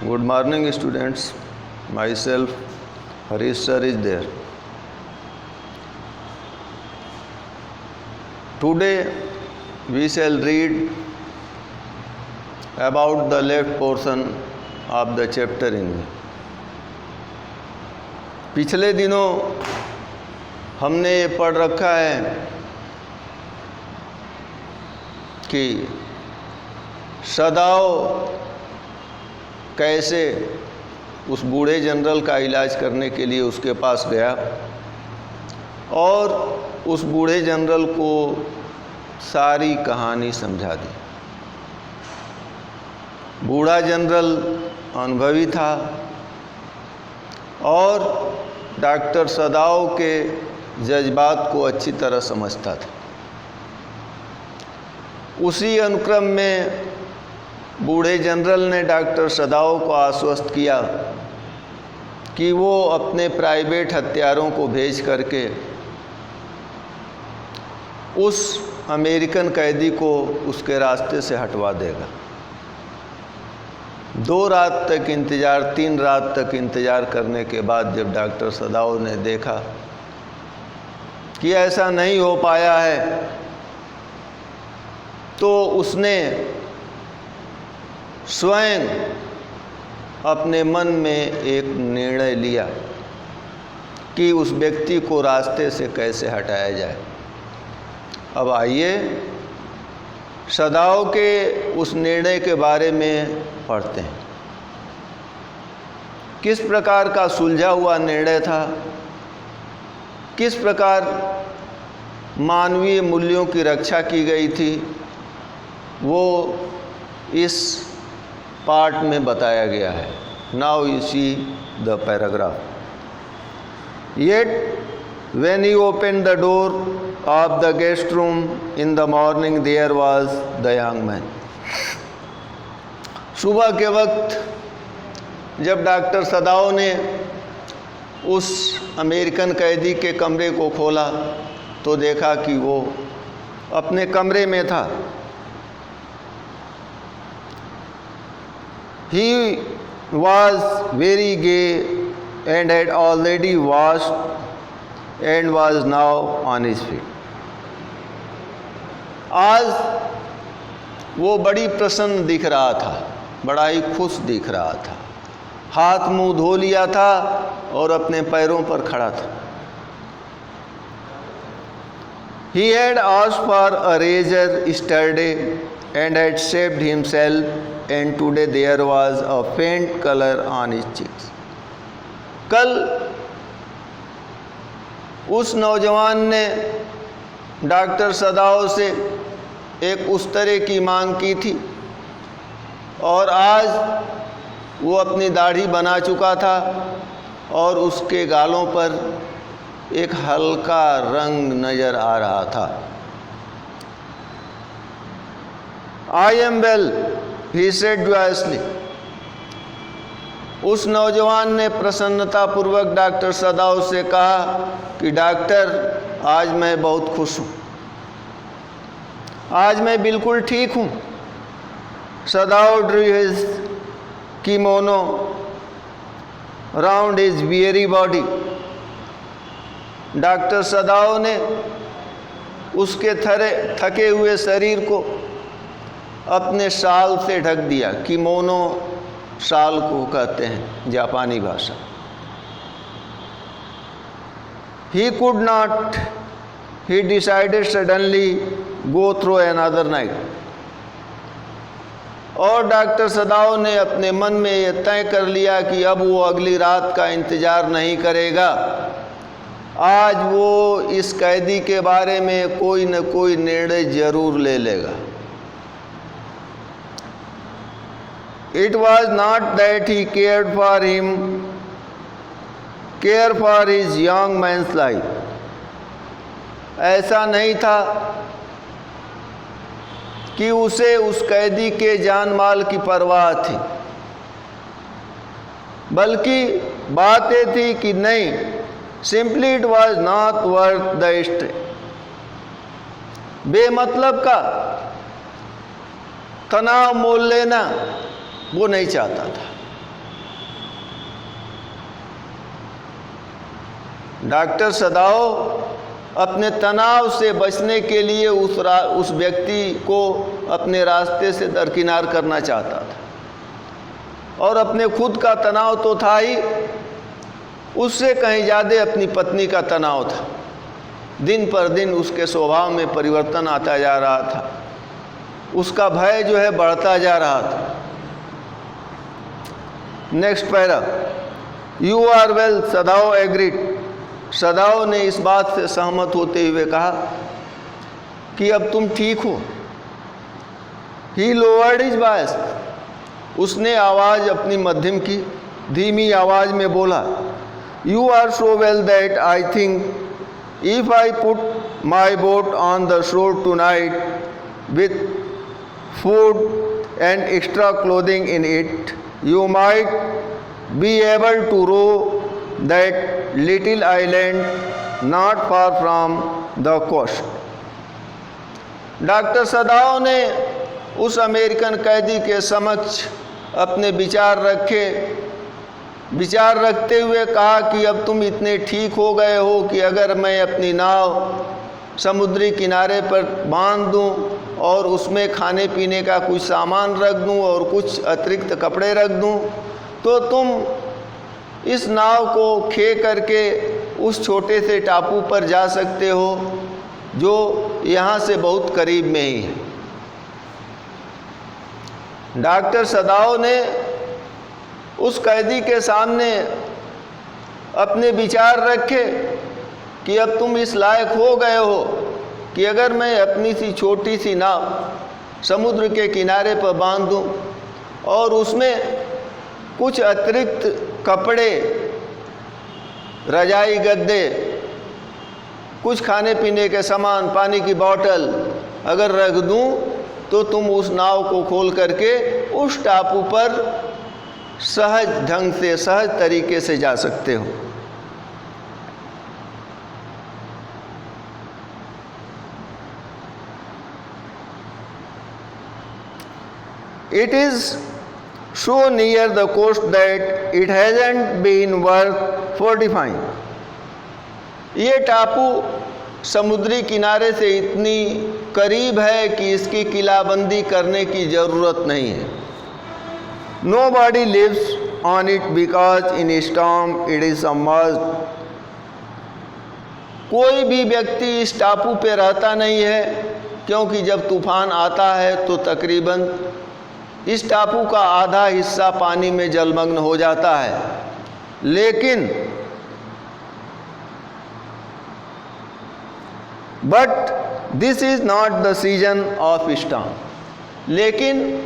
Good morning, students. Myself, Harish sir is there. Today we shall read about the left portion of the chapter English. पिछले दिनों हमने ये पढ़ रखा है कि सदाओ कैसे उस बूढ़े जनरल का इलाज करने के लिए उसके पास गया और उस बूढ़े जनरल को सारी कहानी समझा दी। बूढ़ा जनरल अनुभवी था और डॉक्टर सदाओ के जज्बात को अच्छी तरह समझता था। उसी अनुक्रम में बूढ़े जनरल ने डॉक्टर सदाओ को आश्वस्त किया कि वो अपने प्राइवेट हत्यारों को भेज करके उस अमेरिकन कैदी को उसके रास्ते से हटवा देगा। 2 रात तक इंतज़ार 3 रात तक इंतज़ार करने के बाद जब डॉक्टर सदाओ ने देखा कि ऐसा नहीं हो पाया है तो उसने स्वयं अपने मन में एक निर्णय लिया कि उस व्यक्ति को रास्ते से कैसे हटाया जाए। अब आइए सदाओ के उस निर्णय के बारे में पढ़ते हैं। किस प्रकार का सुलझा हुआ निर्णय था, किस प्रकार मानवीय मूल्यों की रक्षा की गई थी, वो इस पार्ट में बताया गया है। Now you see the paragraph. Yet when he opened the door of the guest room in the morning there was the young man. सुबह के वक्त जब डॉक्टर सदाओ ने उस अमेरिकन कैदी के कमरे को खोला तो देखा कि वो अपने कमरे में था। He was very gay and had already washed and was now on his feet. आज वो बड़ी प्रसन्न दिख रहा था, बड़ा ही खुश दिख रहा था। हाथ मुंह धो लिया था और अपने पैरों पर खड़ा था। He had asked for a razor yesterday and had shaved himself, and today there was a faint color on his cheeks. कल उस नौजवान ने डॉक्टर सदाओ से एक उस तरह की मांग की थी और आज वो अपनी दाढ़ी बना चुका था और उसके गालों पर एक हल्का रंग नज़र आ रहा था। I am well, he said joyously. उस नौजवान ने प्रसन्नतापूर्वक डॉक्टर सदाओ से कहा कि डॉक्टर आज मैं बहुत खुश हूँ, आज मैं बिल्कुल ठीक हूँ। सदाओ drew his kimono round his weary body. Doctor सदाओ ने उसके थके हुए शरीर को अपने शाल से ढक दिया। किमोनो शाल को कहते हैं जापानी भाषा। He could not, he decided suddenly, go through another night. और डॉक्टर सदाओ ने अपने मन में यह तय कर लिया कि अब वो अगली रात का इंतज़ार नहीं करेगा। आज वो इस कैदी के बारे में कोई न कोई निर्णय जरूर ले लेगा। It was not that he cared for his young man's life. ऐसा नहीं था कि उसे उस कैदी के जान माल की परवाह थी, बल्कि बात ये थी कि नहीं, simply it was not worth the stay. बेमतलब का तनाव मोल लेना वो नहीं चाहता था। डॉक्टर सदाओ अपने तनाव से बचने के लिए उस व्यक्ति को अपने रास्ते से दरकिनार करना चाहता था और अपने खुद का तनाव तो था ही, उससे कहीं ज़्यादा अपनी पत्नी का तनाव था। दिन पर दिन उसके स्वभाव में परिवर्तन आता जा रहा था, उसका भय जो है बढ़ता जा रहा था। Next para, you are well, Sadao agreed. Sadao ने इस बात से सहमत होते हुए कहा कि अब तुम ठीक हो। ही लोअर्ड हिज वॉइस, उसने आवाज़ अपनी मध्यम की, धीमी आवाज़ में बोला, you are so well that I think if I put my boat on the shore tonight with food and extra clothing in it, you might be able to row that little island not far from the coast. Doctor सदाओ ने उस American कैदी के समक्ष अपने विचार रखते हुए कहा कि अब तुम इतने ठीक हो गए हो कि अगर मैं अपनी नाव समुद्री किनारे पर बांध दूं और उसमें खाने पीने का कुछ सामान रख दूं और कुछ अतिरिक्त कपड़े रख दूं, तो तुम इस नाव को खे करके उस छोटे से टापू पर जा सकते हो जो यहाँ से बहुत करीब में ही है। डॉक्टर सदाओ ने उस कैदी के सामने अपने विचार रखे कि अब तुम इस लायक हो गए हो कि अगर मैं अपनी सी छोटी सी नाव समुद्र के किनारे पर बांध दूं और उसमें कुछ अतिरिक्त कपड़े, रजाई, गद्दे, कुछ खाने पीने के सामान, पानी की बोतल अगर रख दूं, तो तुम उस नाव को खोल करके उस टापू पर सहज ढंग से, सहज तरीके से जा सकते हो। It is so near the coast that it hasn't been worth fortifying. ये टापू समुद्री किनारे से इतनी करीब है कि इसकी किलाबंदी करने की ज़रूरत नहीं है। Nobody lives on it because in a storm it is submerged. कोई भी व्यक्ति इस टापू पे रहता नहीं है क्योंकि जब तूफान आता है तो तकरीबन इस टापू का आधा हिस्सा पानी में जलमग्न हो जाता है। लेकिन but this is not the season of storm, लेकिन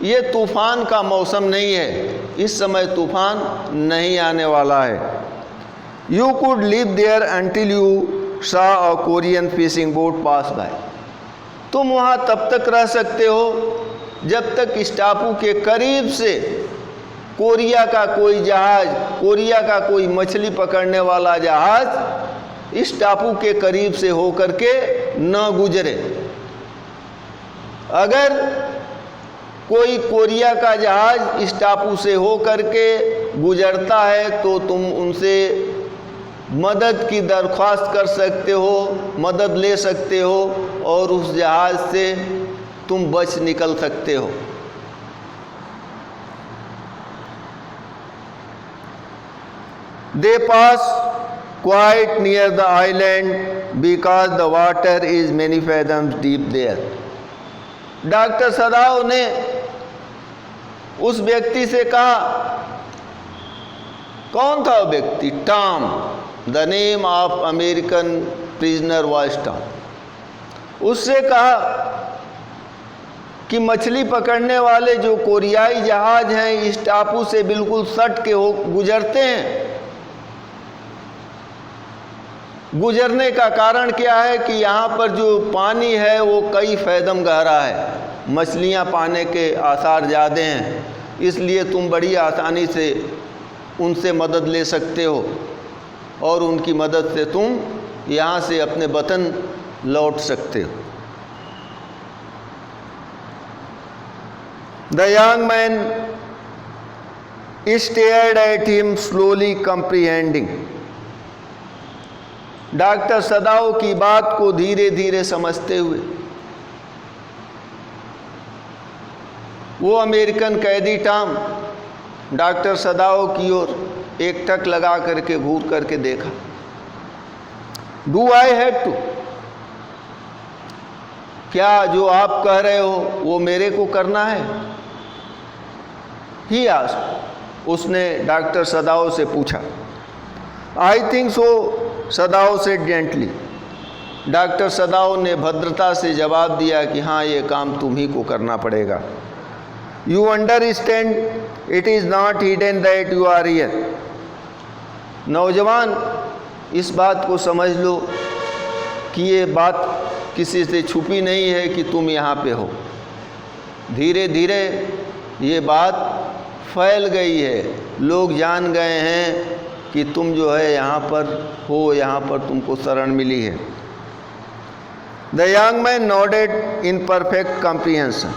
ये तूफ़ान का मौसम नहीं है, इस समय तूफ़ान नहीं आने वाला है। You could live there until you saw a Korean fishing boat pass by. तुम वहाँ तब तक रह सकते हो जब तक इस टापू के करीब से कोरिया का कोई जहाज, कोरिया का कोई मछली पकड़ने वाला जहाज इस टापू के करीब से होकर के न गुजरे। अगर कोई कोरिया का जहाज इस टापू से होकर के गुजरता है तो तुम उनसे मदद की दरख्वास्त कर सकते हो, मदद ले सकते हो और उस जहाज से तुम बच निकल सकते हो। They pass quite near the island because the water is many fathoms deep there. Doctor सदाओ ने उस व्यक्ति से कहा, कौन था वो व्यक्ति? Tom, the name of American prisoner was Tom. उससे कहा कि मछली पकड़ने वाले जो कोरियाई जहाज हैं इस टापू से बिल्कुल सट के गुजरते हैं। गुजरने का कारण क्या है कि यहाँ पर जो पानी है वो कई फैदम गहरा है, मछलियाँ पाने के आसार ज़्यादा हैं, इसलिए तुम बड़ी आसानी से उनसे मदद ले सकते हो और उनकी मदद से तुम यहाँ से अपने वतन लौट सकते हो। The young man stared at him slowly comprehending. Doctor सदाओ की बात को धीरे धीरे समझते हुए वो अमेरिकन कैदी टॉम डॉक्टर सदाओ की ओर एक टक लगा करके घूर करके देखा। डू आई हैव टू, क्या जो आप कह रहे हो वो मेरे को करना है? ही आस्क्ड, उसने डॉक्टर सदाओ से पूछा। आई थिंक सो, सदाओ से जेंटली, डॉक्टर सदाओ ने भद्रता से जवाब दिया कि हाँ, ये काम तुम ही को करना पड़ेगा। You understand, it is not hidden that you are here. नौजवान, इस बात को समझ लो कि ये बात किसी से छुपी नहीं है कि तुम यहाँ पे हो। धीरे धीरे ये बात फैल गई है, लोग जान गए हैं कि तुम जो है यहाँ पर हो, यहाँ पर तुमको शरण मिली है। The young man nodded in perfect comprehension,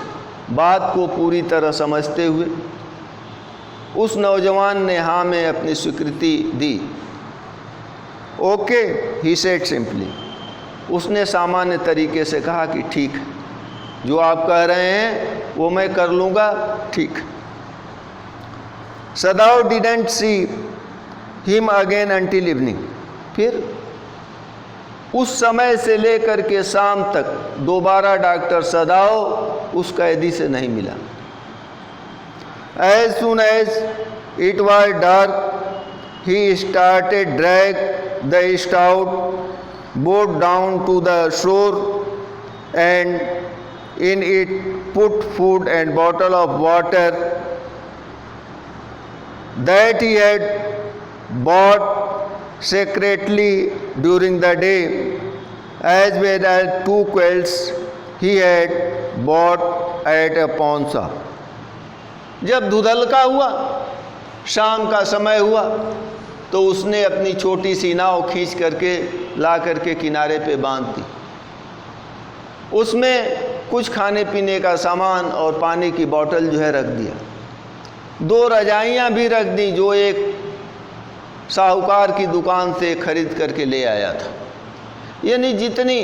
बात को पूरी तरह समझते हुए उस नौजवान ने हाँ में अपनी स्वीकृति दी। ओके, ही सेड सिंपली, उसने सामान्य तरीके से कहा कि ठीक है, जो आप कह रहे हैं वो मैं कर लूँगा, ठीक। Sadao didn't see him again until evening, फिर उस समय से लेकर के शाम तक दोबारा डॉक्टर सदाओ उस कैदी से नहीं मिला। As soon as it was dark he started drag the stout boat down to the shore and in it put food and bottle of water that he had bought secretly during the day, as well as 2 quails he had bought at a pawn shop. जब धुंधलका हुआ, शाम का समय हुआ, तो उसने अपनी छोटी सी नाव खींच करके ला करके किनारे पे बांध दी। उसमें कुछ खाने पीने का सामान और पानी की बोतल जो है रख दिया। 2 रजाइयाँ भी रख दी जो एक साहूकार की दुकान से खरीद करके ले आया था। यानी जितनी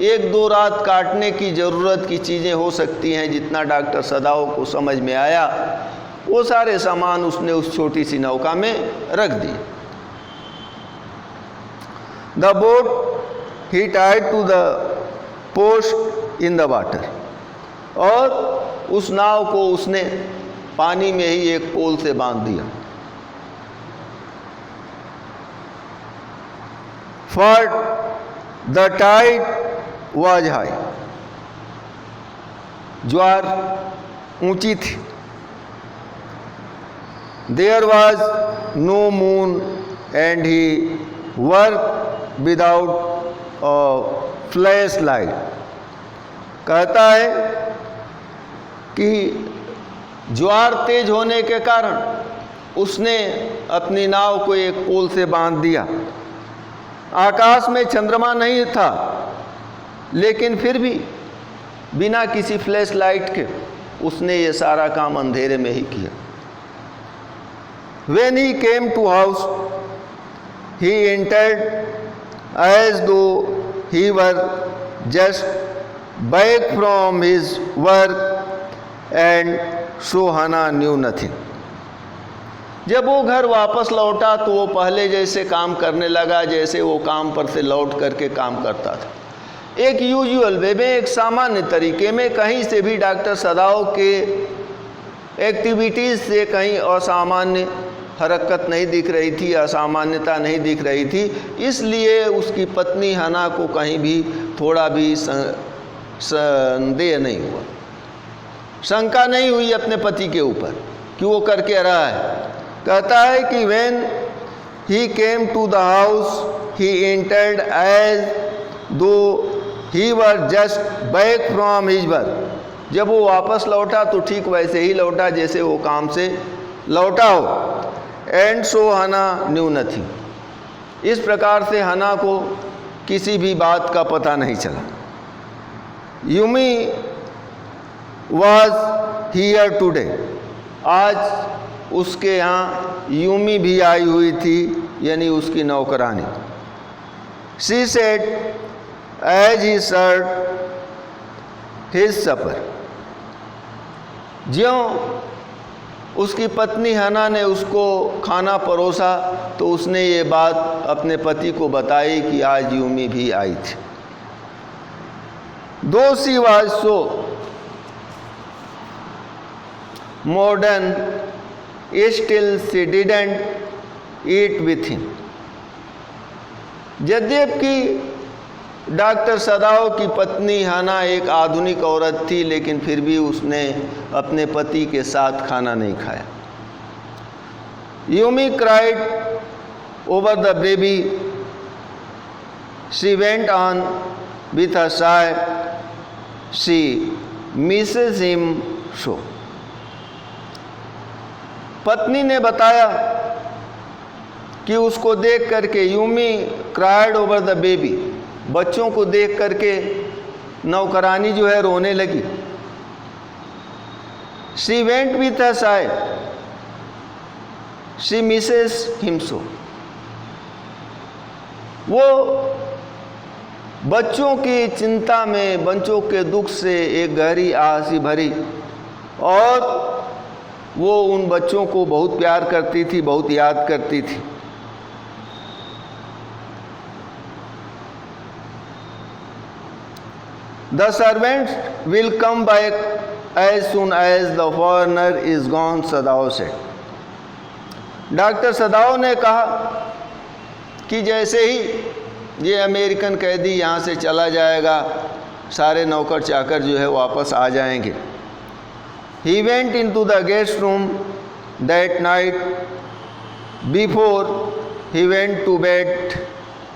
1-2 रात काटने की ज़रूरत की चीज़ें हो सकती हैं, जितना डॉक्टर सदाओ को समझ में आया, वो सारे सामान उसने उस छोटी सी नौका में रख दिए। The boat he tied to the post in the water, और उस नाव को उसने पानी में ही एक पोल से बांध दिया। For the tide was high, ज्वार ऊंची थी। There was no moon and he worked without a flashlight. कहता है कि ज्वार तेज होने के कारण उसने अपनी नाव को एक पोल से बांध दिया। आकाश में चंद्रमा नहीं था, लेकिन फिर भी बिना किसी फ्लैश लाइट के उसने ये सारा काम अंधेरे में ही किया। When he came to house, he entered as though he were just back from his work, and so Hannah knew nothing. जब वो घर वापस लौटा तो वो पहले जैसे काम करने लगा जैसे वो काम पर से लौट करके काम करता था। एक यूजुअल वे में, एक सामान्य तरीके में, कहीं से भी डॉक्टर सदाओ के एक्टिविटीज़ से कहीं असामान्य हरकत नहीं दिख रही थी, असामान्यता नहीं दिख रही थी। इसलिए उसकी पत्नी हना को कहीं भी थोड़ा भी संदेह नहीं हुआ, शंका नहीं हुई अपने पति के ऊपर कि वो करके रहा है। कहता है कि when he came to the house, he entered as though he were just back from his work. जब वो वापस लौटा तो ठीक वैसे ही लौटा जैसे वो काम से लौटा हो। एंड सो हना न्यू नथिंग, इस प्रकार से हना को किसी भी बात का पता नहीं चला। यूमी वॉज हियर टुडे, आज उसके यहाँ यूमी भी आई हुई थी, यानी उसकी नौकरानी। She said as he served his supper. ज्यों उसकी पत्नी हन्ना ने उसको खाना परोसा तो उसने ये बात अपने पति को बताई कि आज यूमी भी आई थी. Though she was so modern, still she didn't eat with him. यद्यपि डॉक्टर सदाओ की पत्नी हन्ना एक आधुनिक औरत थी, लेकिन फिर भी उसने अपने पति के साथ खाना नहीं खाया. Yumi cried over the baby. She went on with a sigh. She misses him so. पत्नी ने बताया कि उसको देख करके Yumi cried over the baby, बच्चों को देख करके नौकरानी जो है रोने लगी. She went with a Sai, she Mrs him so. वो बच्चों की चिंता में, बच्चों के दुख से एक गहरी आह सी भरी, और वो उन बच्चों को बहुत प्यार करती थी, बहुत याद करती थी. The servants will come back as soon as the foreigner is gone, Sadao said. Doctor सदाओ ने कहा कि जैसे ही ये अमेरिकन कैदी यहाँ से चला जाएगा, सारे नौकर चाकर जो है वापस आ जाएंगे. He went into the guest room that night before he went to bed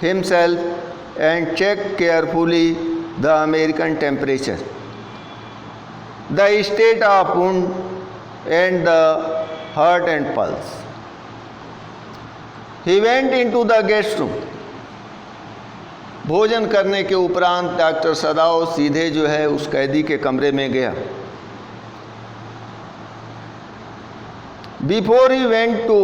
himself and checked carefully the American temperature, the state of wound and the heart and pulse. He went into the guest room. भोजन करने के उपरांत doctor सदाओ सीधे जो है उस कैदी के कमरे में गया. Before he went to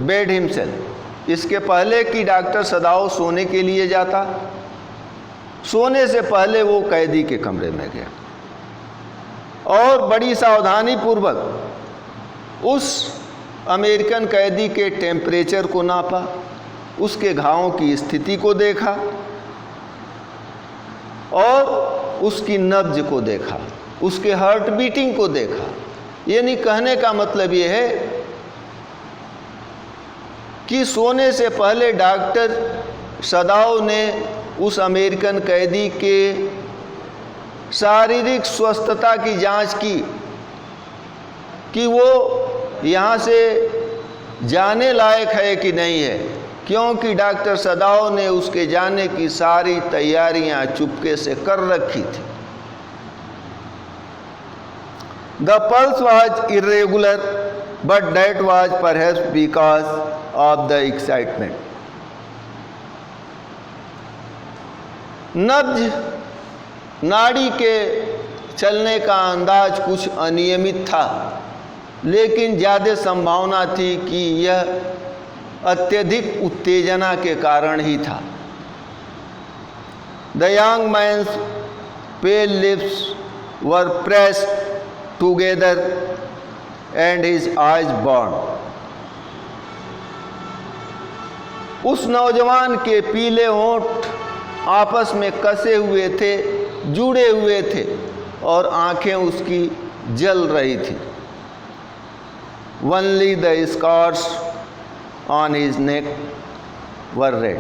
bed himself, इसके पहले कि डॉक्टर सदाओ सोने के लिए जाता, सोने से पहले वो कैदी के कमरे में गया और बड़ी सावधानी पूर्वक उस अमेरिकन कैदी के टेम्परेचर को नापा, उसके घावों की स्थिति को देखा और उसकी नब्ज को देखा, उसके हार्ट बीटिंग को देखा. यानी कहने का मतलब ये है कि सोने से पहले डॉक्टर सदाओ ने उस अमेरिकन कैदी के शारीरिक स्वस्थता की जांच की कि वो यहाँ से जाने लायक है कि नहीं है, क्योंकि डॉक्टर सदाओ ने उसके जाने की सारी तैयारियां चुपके से कर रखी थी. The pulse was irregular, but that was perhaps because of the excitement. नब्ज, नाड़ी के चलने का अंदाज कुछ अनियमित था, लेकिन ज़्यादा संभावना थी कि यह अत्यधिक उत्तेजना के कारण ही था. The young man's pale lips were pressed together and his eyes burned. उस नौजवान के पीले होंठ आपस में कसे हुए थे, जुड़े हुए थे और आंखें उसकी जल रही थी. Only the scars on his neck were red.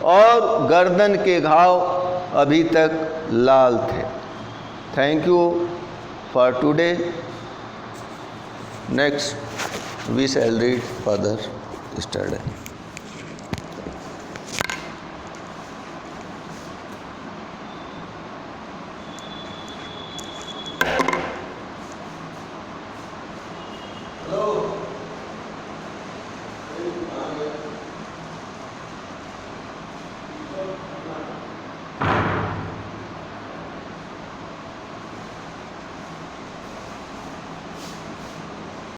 और गर्दन के घाव अभी तक लाल थे. Thank you for today. Next we shall read further study. Hello.